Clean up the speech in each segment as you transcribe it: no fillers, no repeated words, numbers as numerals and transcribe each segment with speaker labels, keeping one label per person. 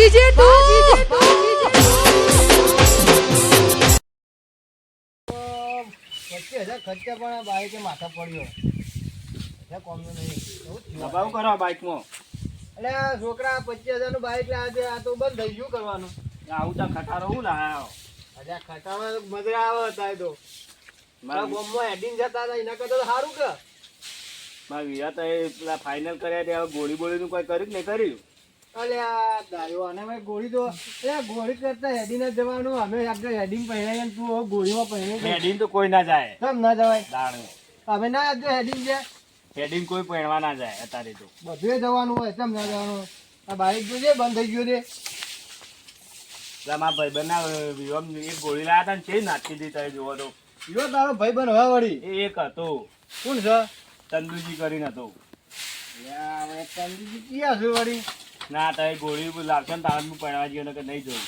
Speaker 1: GJ તું
Speaker 2: ખર્ચા પણ બાઈકે માથા પડ્યો કોમનો નહીં
Speaker 3: દબાવ કરો બાઈકમાં.
Speaker 2: એટલે આ છોકરા 25,000 નું બાઈક લાવે છે. આ તો બંધ થઈ ગયું કરવાનું.
Speaker 3: આવું તો ખટારો હું લાયો.
Speaker 2: અરે ખટામાં મજા આવે હતા તો મારા ગામમાં હેડિંગ જતા હતા એના કરતા તો સારું કે
Speaker 3: મારા વિયા તો એ પેલા ફાઇનલ કર્યા તે હવે ગોળી બોળીનું કોઈ કર્યું કે નહીં કર્યું.
Speaker 2: અલે આ દાયો અને ભાઈ ગોળી તો એટલે ગોળી કરતા હેડિંગ જ જવાનું. અમે આપણે હેડિંગ પહેરાય તું હવે ગોળીમાં પહેરે
Speaker 3: હેડિંગ તો કોઈ ના જાય.
Speaker 2: કેમ ના જવાય?
Speaker 3: દાણ
Speaker 2: અમે ના આપજો હેડિંગ છે
Speaker 3: હેડિંગ કોઈ પહેરવા ના જાય અત્યારે તો.
Speaker 2: બધું જવાનું હોય કેમ ના જવાનું? આ બાઈક જોજે બંધ થઈ ગયું રે.
Speaker 3: એટલે મારા ભાઈબંધના વિવાહ એક ગોળી લાયા હતા ને છે નાખી દીધી તમે જોવો તો.
Speaker 2: ઈવો તારો ભાઈ બન હવે વળી
Speaker 3: એ એક હતો
Speaker 2: કોણ છે?
Speaker 3: ચંદુજી કરીને હતો.
Speaker 2: યાર હવે ચંદુજી ક્યાં છે વળી?
Speaker 3: ના તમે ગોળી લાવશો ને તારા હું પહેરવા જઈએ ને કે નહીં જોયું.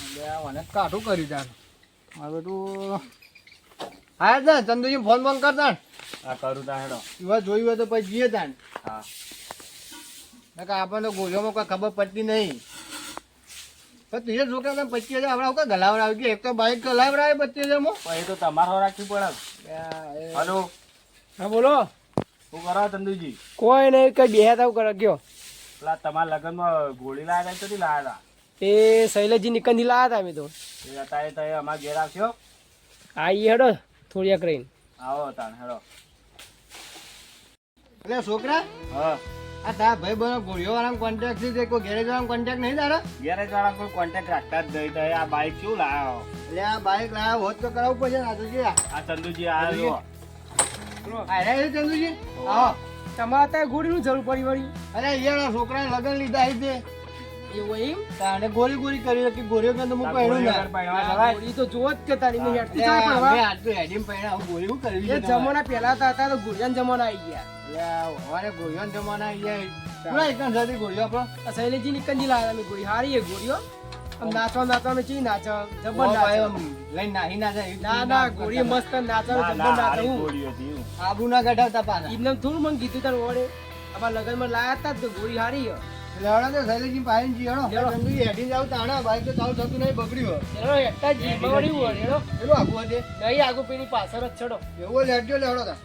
Speaker 2: એટલે મને કાઠું કર્યું તાર મારે બેટું હા જા ચંદુજી ફોન ફોન કરતા
Speaker 3: આ કરું તા હેડો.
Speaker 2: ઈવા જોયું હોય તો પછી જઈએ તાન.
Speaker 3: હા
Speaker 2: નકર આપણને ગોળીઓમાં કોઈ ખબર પડતી નહીં. તો તું છોકરા 25,000 આપણે આવું ગલાવડાવી કે એક તો બાઈક ગલાવડાવે 25,000 માં.
Speaker 3: પણ એ તો તમારે રાખવી પડે. હલો
Speaker 2: હા બોલો.
Speaker 3: શું કરો ચંદુજી?
Speaker 2: કોઈ નહીં કઈ બે તાવ કર ગયો.
Speaker 3: પેલા તમારા લગ્નમાં ગોળી લાયા હતા તો લાયા હતા.
Speaker 2: એ શૈલેજી નિકંદી લાયા હતા અમે તો.
Speaker 3: એ અત્યારે તો અમારા ઘેર આવશો.
Speaker 2: આઈએ હેડો થોડી એક રહીને.
Speaker 3: આવો તાણ હેડો.
Speaker 2: એટલે છોકરા
Speaker 3: હા
Speaker 2: આ તારા ભાઈ બનો ગોળીઓ વાળા કોન્ટેક્ટ છે કોઈ ગેરેજ વાળા કોન્ટેક્ટ નહીં તારા?
Speaker 3: ગેરેજ વાળા કોઈ કોન્ટેક્ટ રાખતા જ નહીં. તો આ બાઈક શું લાવ્યો?
Speaker 2: એટલે આ બાઈક લાયા હોત તો કરાવવું પડશે ને. આ તો છે
Speaker 3: આ ચંદુજી આવ્યો.
Speaker 2: આયા છે ચંદુજી આવો. તમારે ત્યાં ગોળીનું જરૂર પડી વળી? અરે યાર છોકરાને લગન લીધા છે એવું એમ તાણે ગોળી ગોળી કરી કે ગોળીઓ કે તો હું પહેરું ના ગોળી તો જોવો જ કે તારી મેં હેડતી જાય પણ હવે આ તો હેડીમ પહેરા હું ગોળી હું કરી એ જમાના પહેલા હતા તો ગોળિયાન જમાના આવી ગયા યાર હવે ગોળિયાન જમાના આવી ગયા પૂરા એકન સાથે ગોળીઓ આપણો શૈલેજી નિકંજી લાયા અમે ગોળી હારી એ ગોળીઓ આમ નાચવા નાચવા ચી નાચ જબર નાચ લઈ નાહી ના જાય ના ના ગોળી મસ્ત નાચવા જબર નાચ હું આબુ ના ગઢાવતા પાછા એમને થોડું મને કીધું તાર ઓળે અમાર લગનમાં લાયા હતા તો ગોળી હારી લેવડા તો શૈલેજી પાઈન જી હેડો ચંદુજી હેડી જાવ તાણા બાઈક તો ચાલુ થતું નહીં બગડ્યું હેડો એકતા જી બગડ્યું હોય હેડો પેલું આગુ હતે નહીં આગુ પેલી પાછળ જ છડો એવો લેડજો લેવડો તા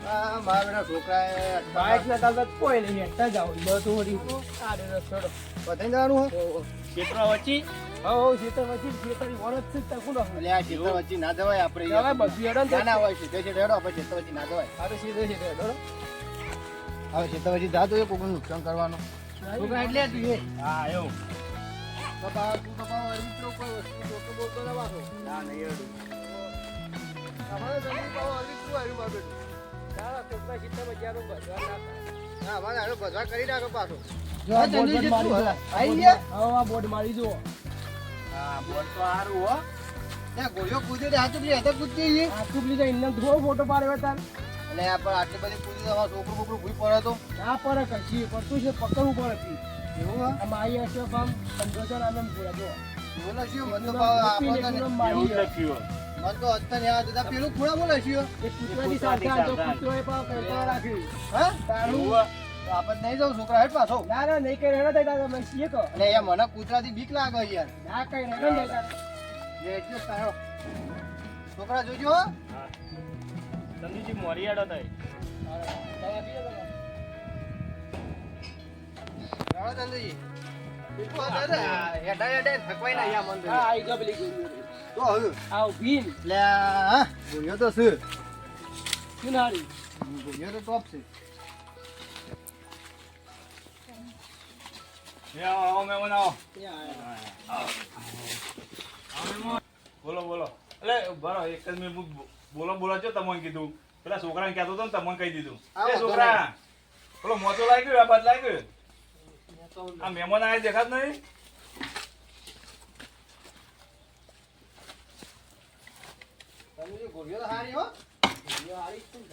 Speaker 2: આ મારા બેટા છોકરાએ બાઈક ના ચાલતા કોઈ નહીં હેડતા જાવ બધું હોડી આડે રસ્તો બધાઈ જવાનું હો
Speaker 3: ક્ષેત્ર વચ્ચે
Speaker 2: હો ક્ષેત્ર વચ્ચે ક્ષેત્રની વરસ છે તકુનો એટલે આ ક્ષેત્ર વચ્ચે ના જવાય આપણે હવે બધું હેડો ના હોય સીધે સીધે હેડો આપણે ક્ષેત્ર વચ્ચે ના જવાય આ તો સીધે સીધે હેડો હવે ક્ષેત્ર વચ્ચે જાતો એ કોઈ નુકસાન કરવાનું છોકરા એટલે તું એ
Speaker 3: હા એવું
Speaker 2: બાપા તું બાપા મિત્રો કોઈ વસ્તુ જોતો બોલતો ના વાસો
Speaker 3: ના નહીં હેડું
Speaker 2: અમારે જમીન પાવ અર્વિત્રો આવ્યું બાબે તારા છોકરા ક્ષેત્ર વચ્ચે બજાર ના ના અમારે આનો બજાર કરી નાખો પાછો જો બોર્ડ મારી દો આઈ ગયા હવે આ બોર્ડ મારી દો
Speaker 3: હા બોટ તો સારું હો.
Speaker 2: ત્યાં ગોળીઓ કૂદી હાથ ઉપલી હાથે કૂદતી છે હાથ ઉપલી તો ઇન્ને ધો ફોટો પાડ્યો તાર એટલે આ પર આટલી બધી કૂદી દવા છોકરું બોકરું ભૂઈ પડે તો ના પડે કશી પડતું છે પકડવું પડે એવું હા આમ આઈ હશે ફામ 15,000 આનંદ પૂરા જો બોલો શું મતલબ આપણને
Speaker 3: એવું જ લખ્યું.
Speaker 2: મન તો અત્યારે યાદ હતા પેલું ખૂણા બોલે છે એ કૂતરાની સાથે આ તો કૂતરોએ પણ કઈતા રાખ્યું હા તારું તો આપણે નહીં જાવ છોકરા હેડ પાછો ના ના નહીં કઈ રેડો દેતા તમે સીએ તો એટલે એ મને કૂતરાથી બીક લાગે યાર ના કઈ રેડો દેતા જે એટલે તારો છોકરા જોજો હો
Speaker 3: ચંદુજી મોરી હેડો થાય.
Speaker 2: રાણો ચંદુજી બિલકુલ હેડા હેડા થકવાઈ ના યા મંદિર હા આઈ ગબલી તો હવે આવ ભીન લે હા બોલ્યો તો છે કિનારી બોલ્યો તો ટોપ છે
Speaker 3: આવો મહેમાન આવો. બોલો બોલો. એટલે બરો એક જ મેં બોલો બોલો છો તમને કીધું પેલા છોકરાને કહેતો હતો ને તમને કહી દીધું. એ છોકરા પેલો મોચો લાગ્યો આ બાદ લાગ્યો આ મહેમાન આયા દેખાત નહીં.
Speaker 2: તમે બોલ્યો તો હારી હો બોલ્યો હારી શું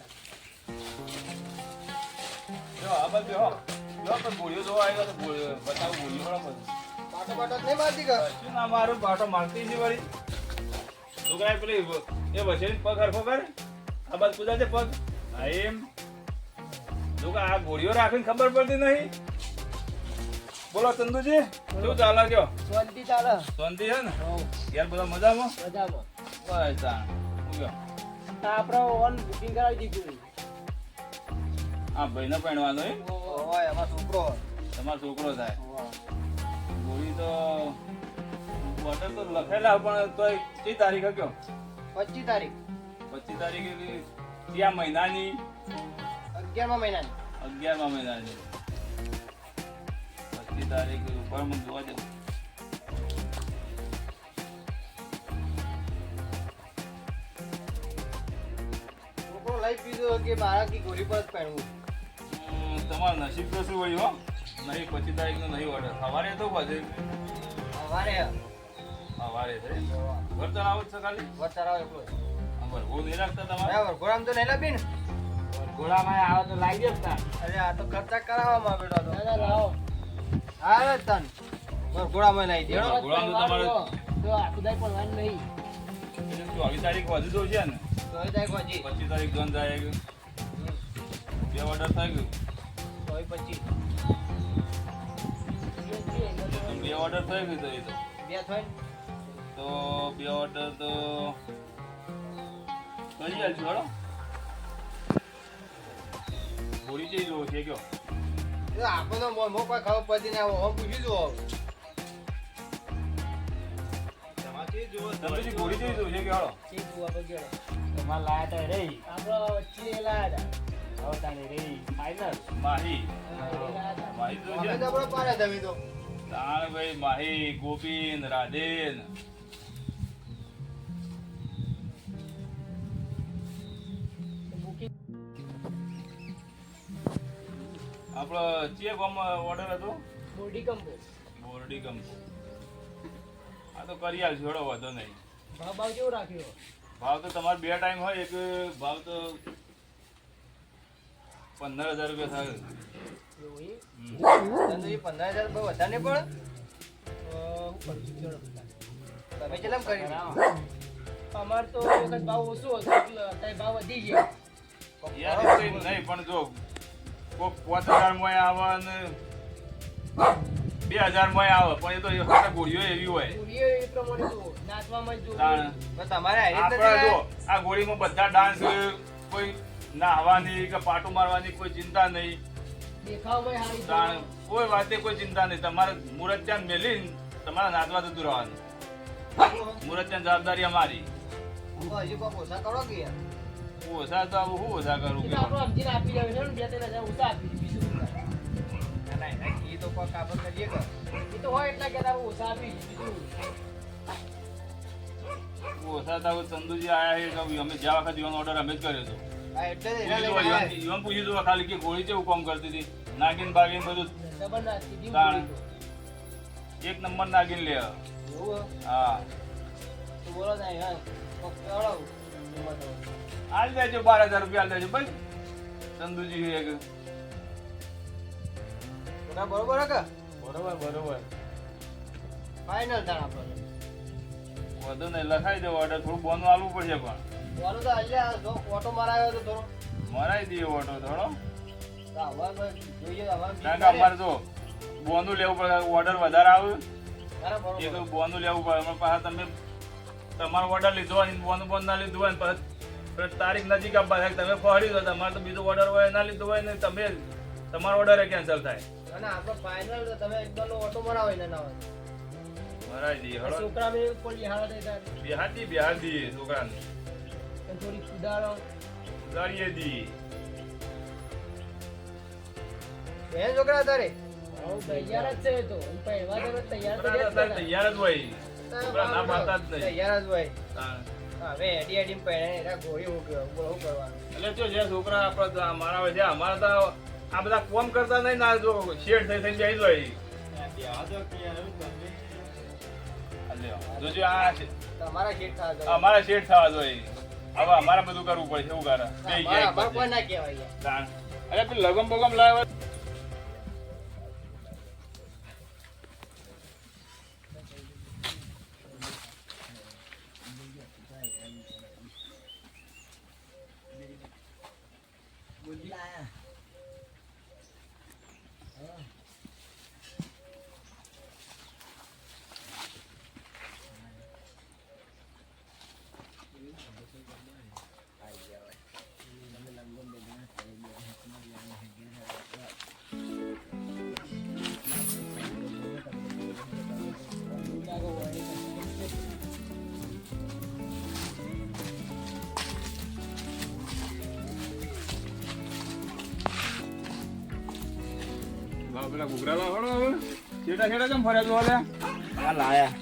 Speaker 3: જો આ બાદ બેહો જો પણ બોલ્યો જો આવ્યો તો બતાવ બોલ્યો બરાબર
Speaker 2: પાટો પાટો નહીં મારતી કે
Speaker 3: શું ના મારું બાટો મારતી નથી વળી. છોકરાએ પેલી એ વછેરી પગ હરખો કર આ બાદ કુદા છે પગ હા એમ જો આ ગોળીઓ રાખીને ખબર પડતી નહીં બોલો ચંદુજી શું ચાલે કયો
Speaker 2: શાંતિ ચાલે.
Speaker 3: શાંતિ છે ને
Speaker 2: હોવ,
Speaker 3: યાર બધા મજામાં
Speaker 2: મજામાં.
Speaker 3: બસ તાણ શું કહો?
Speaker 2: આપણે ઓન બુકિંગ કરાવી દીધું.
Speaker 3: આ ભાઈને પહેણવાનો એમ
Speaker 2: ઓય અમારો છોકરો.
Speaker 3: તમારો છોકરો થાય ગોળી તો ઓર્ડર તો લખેલા પણ તોય કઈ તારીખ કયો
Speaker 2: 25 તારીખ
Speaker 3: 25 તારીખે કયા મહિનાની
Speaker 2: 11મા મહિનાની.
Speaker 3: 11મા મહિનાની 25 તારીખ ઉપર મને જોવા દે
Speaker 2: છોકરો લઈ પીધો કે મારા કી ગોળી પર જ પહેરવું.
Speaker 3: તમારું નસીબ તો શું હોય હો નહીં 25 તારીખનો નહીં ઓર્ડર સવારે તો બધે
Speaker 2: સવારે
Speaker 3: સવારે છે વર્તન આવો જ છે ખાલી
Speaker 2: વચાર આવે એટલો.
Speaker 3: બહુ નહીં રાખતા તમારે
Speaker 2: બરાબર ગોળામ તો નહીં લાવી ને.
Speaker 3: ઘોડામાં આવે તો લાગી જ તા
Speaker 2: અરે આ તો ખર્ચા કરાવવામાં બેઠો તો. ના લાવો. હા તન ગોળામાં લઈ દેડો.
Speaker 3: ઘોડામાં તો તમારે
Speaker 2: તો આખું દાઈ પણ નહીં.
Speaker 3: 24 તારીખ વધુ તો છે ને
Speaker 2: તો એ જાય કોજી.
Speaker 3: 25 તારીખ જોન જાય બે ઓર્ડર થઈ ગયું
Speaker 2: તો એ 25
Speaker 3: બે ઓર્ડર થઈ ગયું તો એ તો
Speaker 2: બે થાય ને.
Speaker 3: તો બે ઓર્ડર તો કરી આલશું હેડો ગોળી જઈ જવો છે કયો
Speaker 2: એ આપણે તો મો કોઈ ખબર પડતી ને આવો પૂછી દો.
Speaker 3: તમે ગોળી જઈ જવું છે કે હેડો
Speaker 2: ચીજ જોવા બગેડો.
Speaker 1: તમારે લાયા તા રે
Speaker 2: આપણો વચ્ચે લાયા
Speaker 1: હવે તાને રે ફાઈનલ
Speaker 3: માહી
Speaker 2: હતા.
Speaker 3: માહી તો
Speaker 2: અમે
Speaker 3: છે
Speaker 2: તો આપણે પાડ્યા તમે તો.
Speaker 3: તાણભાઈ માહી ગોપીન રાધેન
Speaker 2: બુકિંગ
Speaker 3: આપણો ચે ગામમાં ઓર્ડર હતો
Speaker 2: બોડી કંપો.
Speaker 3: બોરડી કંપો આ તો કરી આલશું હેડો વાંધો નહીં
Speaker 2: ભાવ કેવો રાખ્યો?
Speaker 3: ભાવ તો તમારે બે ટાઈમ હોય એક ભાવ તો 15,000 રૂપિયા થાય
Speaker 2: એવું એ?
Speaker 3: હમ.
Speaker 2: તો એ 15,000 બહુ વધારે નહીં પડે? શું કરું છું? ચલો. તમે કેટલામ કરી દીધું? અમાર તો એક જ ભાવ ઓછો હતો એટલે અત્યારે ભાવ વધી ગયા.
Speaker 3: યાર એ કંઈ નહીં પણ જો કોક 5,000 મોય આવે ને 2,000 મોય આવે પણ એ તો એ હાથે ગોળીઓ એવી હોય
Speaker 2: પૂરીઓ એ પ્રમાણે જુઓ. નાચવામાં જ જુઓ.
Speaker 3: તાણ.
Speaker 2: બસ તમારે હારી જ
Speaker 3: આપણે
Speaker 2: નથી
Speaker 3: જો આ ગોળીમાં બધા ડાન્સ કોઈ નાહવાની કે પાટું મારવાની કોઈ ચિંતા નહીં
Speaker 2: દેખાવમાં હારી જ
Speaker 3: તાણ
Speaker 2: જુઓ.
Speaker 3: કોઈ વાતે કોઈ ચિંતા નહીં તમારે મુરત ત્યાં મેલીને તમારે નાચવા જતું રહેવાનું મુરત ત્યાં જવાબદારી અમારી
Speaker 2: હજી કોઈ ઓછા કરો કે યાર?
Speaker 3: ઓછા તો આવું શું ઓછા કરું
Speaker 2: એ તો આપણે સમજીને આપી દેવું છે ને, 2-3,000 ઓછા આપી દઈએ, બીજું શું કરે? ના, ના, એના ઘી તો કોક આપણે કરીએ કે. એ તો હોય એટલા કહેતા ઓછા આપી દઈએ, બીજું શું?
Speaker 3: ઓછા તો ચંદુજી આયા છે કે અમે જ્યાં વખત યુવાન ઓર્ડર અમે જ કર્યો હતો
Speaker 2: હા, એટલે જ એના લઈને આવ્યા.
Speaker 3: યુવાન પૂછી જુઓ ખાલી કે ગોળી કેવું કામ કરતી હતી નાગીન બાગીન બધું
Speaker 2: જબરદસ્ત સીધી
Speaker 3: તાણ.
Speaker 2: બોલી તો.
Speaker 3: એક નંબર નાગીન લે
Speaker 2: એવું હે?
Speaker 3: હા
Speaker 2: તો બોલો ને, હા. કોક કહેવડાવો.
Speaker 3: હાલ દેજો 12,000 રૂપિયા હાલ દેજો ભાઈ ચંદુજી એક
Speaker 2: બધા બરોબર હે કે?
Speaker 3: બરોબર બરોબર
Speaker 2: ફાઇનલ થાય આપણને.
Speaker 3: વધુ નહીં લખાઈ દો ઓર્ડર થોડું બોનું આલવું પડશે પણ
Speaker 2: બોલો તો અલ્યા જો ઓટો મારાયો તો થોડો.
Speaker 3: મરાઈ દઈએ ઓટો થોડો
Speaker 2: તો હવે જોઈએ હવે
Speaker 3: કારણ કે અમારે જો બોનું લેવું પડે ઓર્ડર વધારે આવે
Speaker 2: બરાબર,
Speaker 3: એ તો
Speaker 2: બરોબર.
Speaker 3: બોનું લેવું પડે એમાં પાછા તમે તમારો ઓર્ડર લીધો હોય ને બોનું બોન ના લીધું હોય ને પછી તારીખ નજીક આપવા થાય તમે ફરી દો તમારે તો બીજો ઓર્ડર હોય ના લીધો હોય ને તમે તમારો ઓર્ડર કેન્સલ થાય
Speaker 2: ના, ના, આપણો ફાઇનલ તો તમે એકદમ ઓટો મરાવો એને ના હોય.
Speaker 3: મરાઈ દઈએ હળો
Speaker 2: છોકરા બે પડી હારા દેતા
Speaker 3: બિહાર દઈએ છોકરાને
Speaker 2: થોડી કુદાડો.
Speaker 3: ઉડાડીએ દઈએ
Speaker 2: બે છોકરા તારે તૈયાર જ છે એ તો પહેરવા તો તૈયાર તો
Speaker 3: છોકરા
Speaker 2: જ
Speaker 3: તો
Speaker 2: છે.
Speaker 3: તૈયાર જ હોય છોકરા ના પાડતા જ નહીં
Speaker 2: તૈયાર જ હોય.
Speaker 3: તાણ.
Speaker 2: હવે એડી એડી પહેરે એના ગોળી હું કરવાનું.
Speaker 3: એટલે જો જે છોકરા આપણા મારા હોય છે અમારા તો આ બધા કોમ કરતા નહીં ના જો શેડ થઈ થઈને જઈ જાય જોજો આ છે
Speaker 2: તમારા શેઠ થવા દો.
Speaker 3: અમારા શેઠ થવા જોઈએ હવે અમારે બધું કરવું પડશે એવું કરે
Speaker 2: અમારા કોઈ ના કહેવાય યાર.
Speaker 3: તાણ. અરે પેલું લગમ બગમ લાવે લાવ પેલા ઘૂઘરા લાવ હળો હવે છેડા છેડા કેમ ફર્યા તું હાલે
Speaker 1: આ લાયા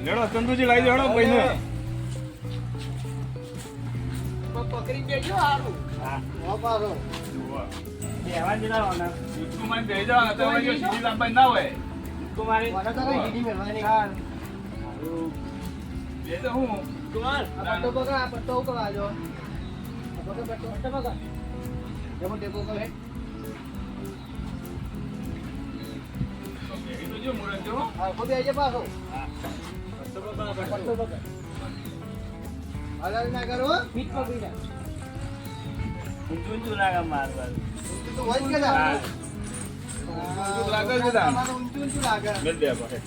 Speaker 3: લેડો ચંદુજી લાવી દે હળો ભાઈને
Speaker 2: પકડી બેજો હારું
Speaker 1: હા
Speaker 2: હો પાછો
Speaker 1: બેહવા જ ના હોના
Speaker 3: ઈટકુ માં બેહી જાવ તો હવે જો સીધી લાંબાઈ ના હોય
Speaker 1: કુમારી
Speaker 2: મને તો કઈ હીડી મેળવાની ખાન
Speaker 3: બે તો હું
Speaker 1: કુમાર
Speaker 2: આ પટ્ટો પકડ આ પટ્ટો ઉકળવા જો પકડ પટ્ટો પકડ જેમ ટેપો કરે
Speaker 3: બેહી તો જો મુરત જો
Speaker 2: આ ખોબે આજે પાછો
Speaker 1: પટ્ટો
Speaker 2: પટ્ટો પકડ હાલ ના કરો પીઠ પકડી જા
Speaker 1: ઊંચું ના મારવા
Speaker 2: તો વઈ કે જા
Speaker 3: ઊંચું લાગે છે તાન.
Speaker 2: તમારું ઊંચું લાગે
Speaker 3: મેલ દે આપણે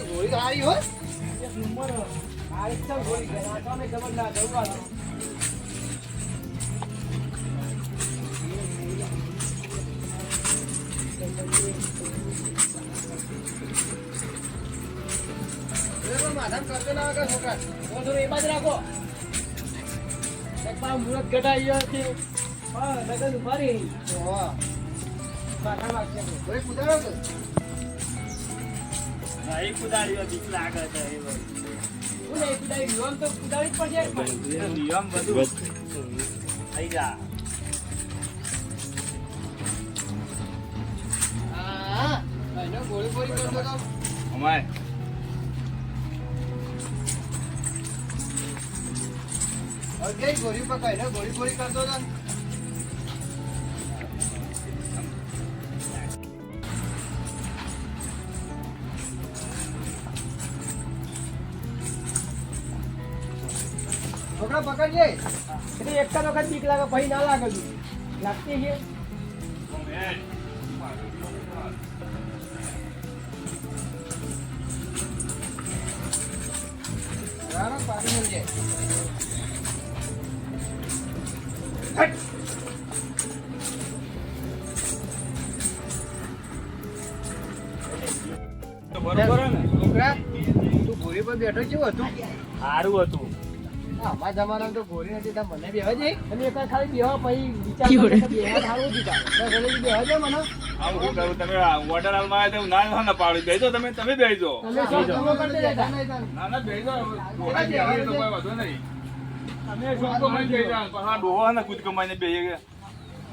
Speaker 2: ગોળી તો હારી હો માથા કરતો ના વગર છોકરા
Speaker 1: એ બાજુ રાખો મુહૂર્ત ઘટાઈ ગયો છે લગન ઉભારી
Speaker 2: ઓહો માથા વાગશે ગોળી કુદાડો કે
Speaker 1: નહીં કુદાડ્યો બીક લાગે છે એ બધું
Speaker 2: હું નહીં કુદાડી નિયમ તો કુદાડી જ પડશે
Speaker 1: નિયમ બધું થઈ જા
Speaker 2: હા એનો ગોળી ગોળી કરતો તો
Speaker 3: અમાય
Speaker 2: અગે ગોળી પકાય ને ગોળી ગોળી કરતો તો છોકરા પકડજે એટલે એક જ વખત બીક લાગે ભાઈ ના લાગે તું લાગતી છે રાણા પાડી મળજે
Speaker 3: તો બરોબર હે ને
Speaker 2: છોકરા તું ઘોડી પર બેઠો કેવું હતું
Speaker 1: સારું હતું
Speaker 2: અમારા જમાનામાં તો ઘોડી નથી તો મને બેહવા જઈ અને એક વાર ખાલી બેહવા પછી વિચાર કરો કે બેહવા સારું હતું તારે ઘરે બેહવા જાય મને
Speaker 3: આવું શું કરું તમે વોટર હાલમાં આવ્યા તો ના ના પાડી બેજો તમે બેજો
Speaker 2: તમે શું કામો કરતા જતા?
Speaker 3: ના ના બેજો કોઈ બેહી તો કોઈ વાંધો નહીં તમે શું તો મને બેહી જાવ પણ આ ડોહા ને કૂદ કમાઈને બેહી ગયા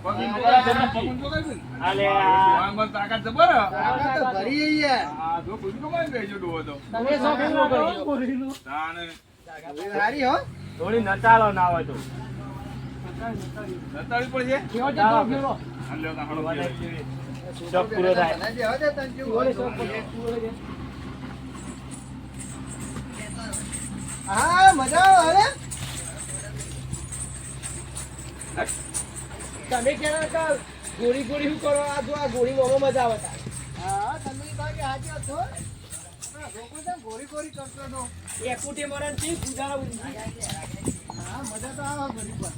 Speaker 3: પગી નોકરા જરા પગું તો કઈ
Speaker 1: આલે
Speaker 3: આ મન તાકાત જબર હે.
Speaker 2: તાકાત તો ભરી જઈ યાર.
Speaker 3: આ જો કૂદ કમાઈને બેહી ડોહો તો
Speaker 2: તમે શું કામો કર્યું?
Speaker 3: તાને
Speaker 2: ઘોડી સારી હો
Speaker 1: થોડી નચાલો ના હોય તો
Speaker 3: નતાળી પડશે
Speaker 2: કેવો છે તો કેવો?
Speaker 3: આ લ્યો તા હળો
Speaker 1: શોખ પૂરો થાય
Speaker 2: મને બેહવા દે તને જેવું હોય તો. હા મજા આવે હવે તમે ક્યાં હતા ગોળી ગોળી શું કરો આ જો આ ગોળી મોમાં મજા આવે તા. હા તમે ભાગે હાજી હતો લોકો તો ગોળી ગોળી કરતો હતો એકુટી મરણ થી ગુજારા ઉડી હા મજા તો આવે ગોળી પર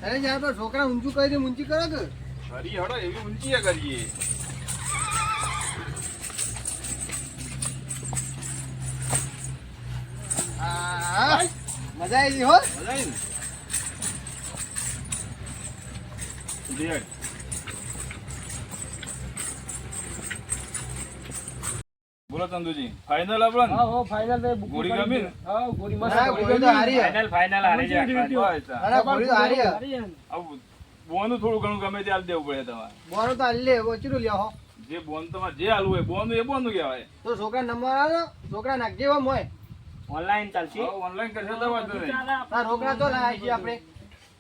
Speaker 2: અરે યાર તો છોકરા ઊંચું કહી દે ઊંચી કરો કે
Speaker 3: કરી હળો એવી ઊંચી કરીએ
Speaker 2: હા મજા આવી હો
Speaker 3: મજા આવી ને દેખ બોલો ચંદુજી ફાઇનલ આપણો ને
Speaker 2: હો ફાઇનલ મે
Speaker 3: ગોળી ગમી ને
Speaker 2: હા ગોળી મસ્ત ગોળી તો હારી હે
Speaker 1: ફાઇનલ હારી જાય
Speaker 2: અરે ગોળી તો હારી હે
Speaker 3: આવું બોનું થોડું ઘણું ગમે તે હાલ દેવું પડે તમારે
Speaker 2: બોનો તો હાલી લે ઓચરું લ્યો હો
Speaker 3: જે બોન તમારે જે હાલવું હોય બોનું એ બોનું કહેવાય
Speaker 2: તો છોકરા નંબર આલો છોકરા નાખજે હો મોય
Speaker 1: ઓનલાઈન ચાલશે
Speaker 3: ઓનલાઈન કરશે તો વાંધો નહીં
Speaker 2: આ છોકરા તો લાવી છે આપણે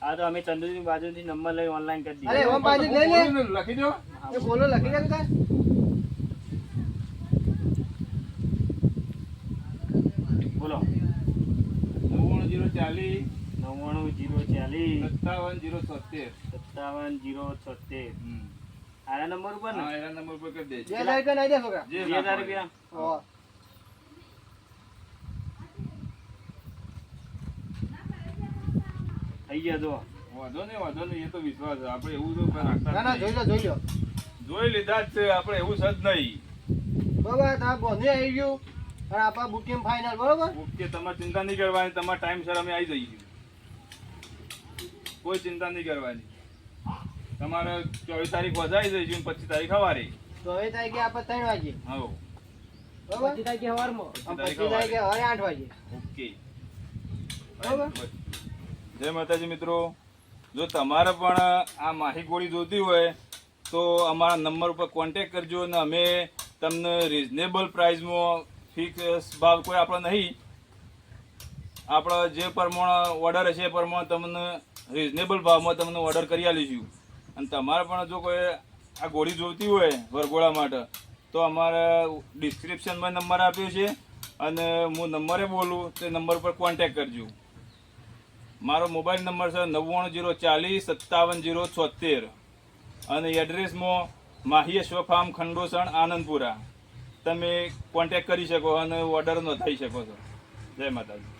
Speaker 1: હા તો અમે ચંદુની બાજુથી નંબર લઈ ઓનલાઈન કરી
Speaker 2: અરે
Speaker 1: દીધો
Speaker 2: ઓમ બાજુ લઈ લે
Speaker 3: લખી દો.
Speaker 2: એ બોલો લખી દે તું
Speaker 1: બોલો
Speaker 3: 99
Speaker 1: 99 040
Speaker 3: 57
Speaker 1: 57 076 આના નંબર ઉપર ને
Speaker 3: હા એના નંબર પર કરી દેજો.
Speaker 2: જે લાઈટ નહીં દે છોકરા
Speaker 3: જે
Speaker 1: 2000 રૂપિયા
Speaker 2: હો
Speaker 1: થઈ ગયા જો
Speaker 3: વાંધો નહીં, એ તો વિશ્વાસ છે. આપણે એવું તો રાખતા
Speaker 2: ના ના
Speaker 3: જ
Speaker 2: જોઈ
Speaker 3: નહીં.
Speaker 2: લો
Speaker 3: જોઈ લીધા જ છે આપણે, એવું છે જ નહીં.
Speaker 2: બરાબર તાર બોંધી આવી ગયું અને આપણા બુકિંગ ફાઇનલ બરોબર
Speaker 3: ઓકે, તમારે ચિંતા નહીં કરવાની, તમારા ટાઈમસર અમે આવી જઈશું. કોઈ ચિંતા નહીં કરવાની. તમારે 24 તારીખ વધારી દઈશું, 25 તારીખ સવારે.
Speaker 2: તો હવે તારીખે આપણે 3 વાગે
Speaker 3: હા
Speaker 2: બરોબર 25 તારીખે સવારમાં 25 તારીખે સવારે 8 વાગે
Speaker 3: ઓકે.
Speaker 2: બરાબર.
Speaker 3: જય માતાજી મિત્રો, જો તમારે પણ આ માહી ગોળી જોતી હોય તો અમારા નંબર ઉપર કોન્ટેક કરજો અને અમે તમને રિઝનેબલ પ્રાઇસમાં ફિક્સ ભાવ કોઈ આપણો નહીં, આપણો જે પ્રમાણે ઓર્ડર હશે એ પ્રમાણે તમને રિઝનેબલ ભાવમાં તમને ઓર્ડર કરી આલીશું. અને તમારે પણ જો કોઈ આ ગોળી જોઈતી હોય વરઘોડા માટે તો અમારા ડિસ્ક્રિપ્શનમાં નંબર આપ્યો છે અને હું નંબરે બોલું તે નંબર પર કોન્ટેક કરજો. મારો મોબાઈલ નંબર છે 99 040 57 076 અને એડ્રેસમાં માહિયેશ્વર ફાર્મ ખંડોસણ આનંદપુરા. તમે કોન્ટેક કરી શકો અને ઓર્ડર નોંધાવી શકો છો. જય માતાજી.